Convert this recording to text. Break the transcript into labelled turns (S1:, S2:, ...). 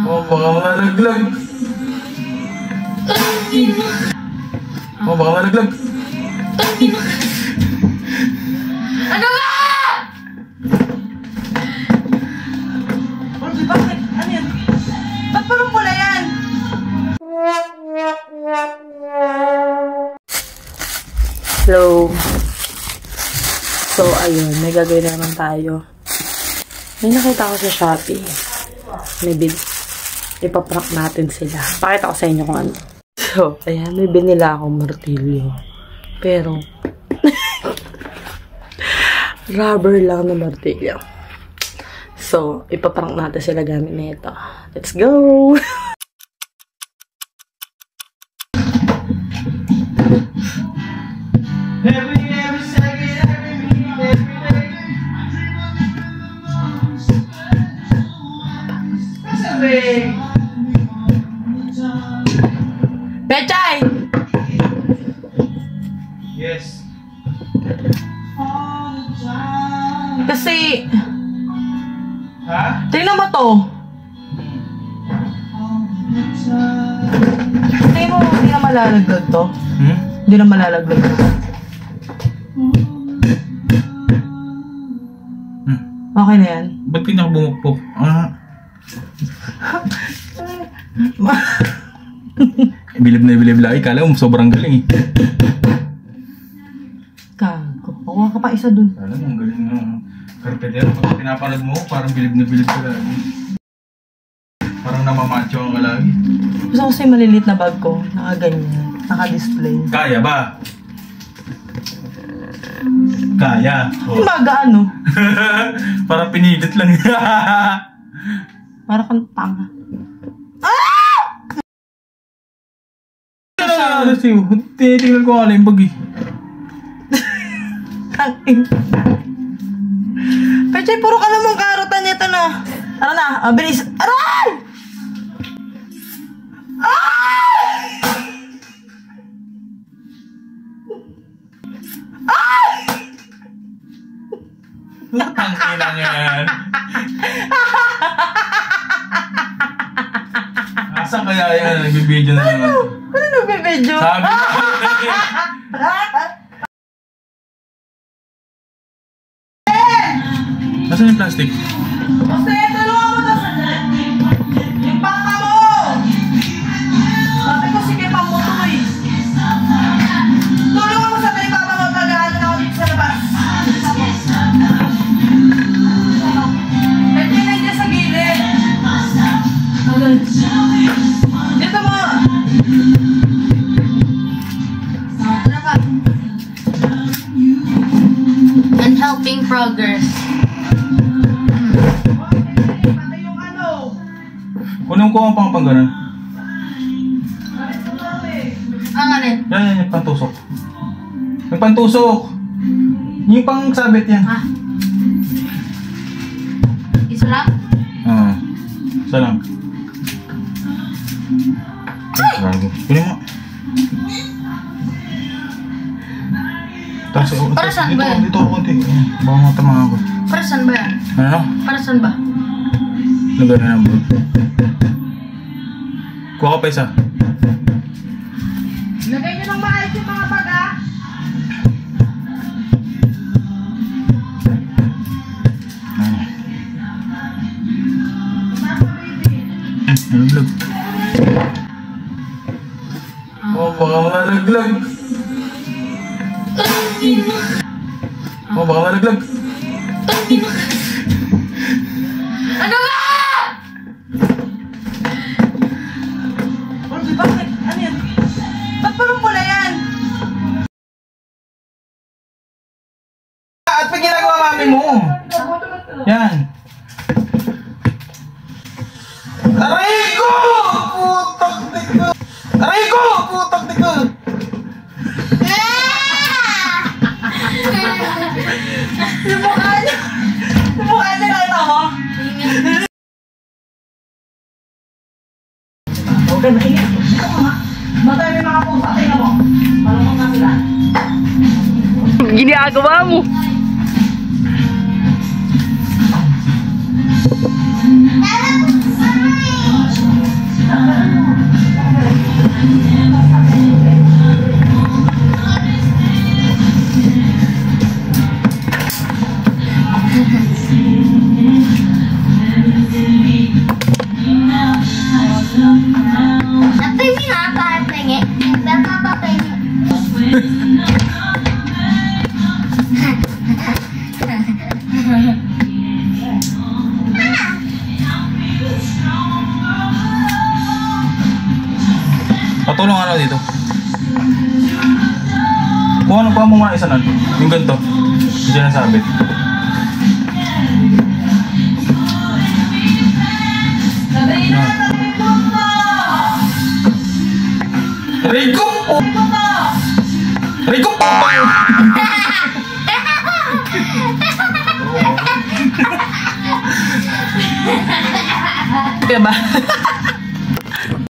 S1: Oh, baka malaglag. Oh, baka malaglag.
S2: Ano ba?
S3: Orgy, bakit? Ano yan? Ba't parang pula yan?
S2: Hello. So, ayun. May gagawin na naman tayo. May nakita ko sa Shopee. Ipaprank natin sila. Pakita ko sa inyo kung ano. So, ayan. May binila akong martilyo. Pero, rubber lang na martilyo. So, ipaprank natin sila gamit na ito. Let's go!
S1: Every second, every minute, every day. Kasabi!
S2: Pechay!
S1: Yes.
S2: Kasi,
S1: Ha?
S2: tingnan mo to. Tingnan mo, hindi na malalaglag to. Hindi na malalaglag to. Okay na yan.
S1: Ba't pinakabumukpok? Bilib lagi. Kala mo sobrang galing eh.
S2: Gago. Pakuha ka pa isa dun.
S1: Alam mo, ang galing na karpetero. Pag pinapanood mo, parang bilib ka lagi. Parang namamacho ka lagi.
S2: Gusto ko sa'yo malilit na bag ko. Nakaganyan. Naka-display.
S1: Kaya ba? Kaya. Oh.
S2: Baga ano?
S1: Parang pinidit lang.
S2: Para kang tanga.
S1: Ano sa'yo? Tinitingnan ko nga lang yung bag eh.
S2: Tangin. Pechay, puro ka namang karutan nito na. Tara na, bilis. Aray! Ay! Ay!
S1: Tangin lang yan. Asa kaya yan? Nagbibideo na naman.
S2: Ano nagbibidyo?
S1: Sabi na. Nasaan yung plastic?
S2: Basta tulungan mo na sa yung pangka mo! Sabi ko, sige, pamutoy. Tulungan mo sa tayo, papa mo, pag-aalan ako dito sa labas. Pwede na dyan sa gilid. Dito mo. Ano ka?
S4: Unhelping progress.
S1: Kunin ko ang pang ganun.
S4: Ang alin?
S1: Yan, yung pantusok. Yung pantusok! Yung pang sabit yan.
S4: Ah. Isa lang?
S1: Isa lang. Gago. Kunin mo.
S4: Para saan ba yan?
S1: Dito ako konti. Baka matama ako.
S4: Para saan ba yan?
S1: Ano?
S4: Para saan ba?
S1: Lugar na bro. Kuha ka pa isa.
S2: Lagay nyo ng maayos yung mga bag, ah.
S1: Nalaglag. Oh, baka malaglag. Oh, baka malaglag.
S4: Ano ba?
S2: Orgy, bakit? Ano yan? Ba't parang pula yan?
S1: At pag ginagawa mami mo. Yan. Aray ko! Putak diko! Aray ko! Putak diko!
S2: Yung mukha niya. Yung mukha niya, nakita mo? Huwag ka nakinig. Dito ko nga. Matay may mga pusa. Tingnan mo. Malumang na sila. Ginagawa mo.
S1: Patulong ano dito. Kuha mo nga isa nun. Yung ganito. Hindi na sabit. Rico! Rico!
S2: Diba?